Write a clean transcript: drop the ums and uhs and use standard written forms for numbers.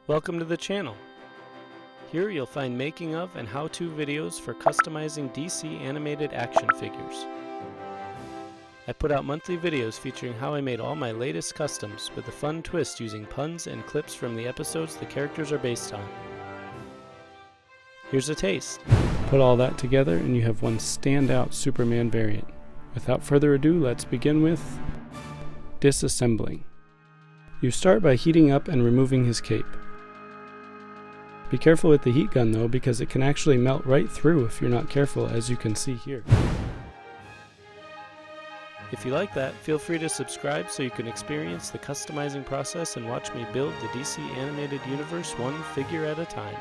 Welcome to the channel. Here you'll find making of and how-to videos for customizing DC animated action figures. I put out monthly videos featuring how I made all my latest customs with a fun twist using puns and clips from the episodes the characters are based on. Here's a taste. Put all that together and you have one standout Superman variant. Without further ado, let's begin with disassembling. You start by heating up and removing his cape. Be careful with the heat gun though, because it can actually melt right through if you're not careful, as you can see here. If you like that, feel free to subscribe so you can experience the customizing process and watch me build the DC animated universe one figure at a time.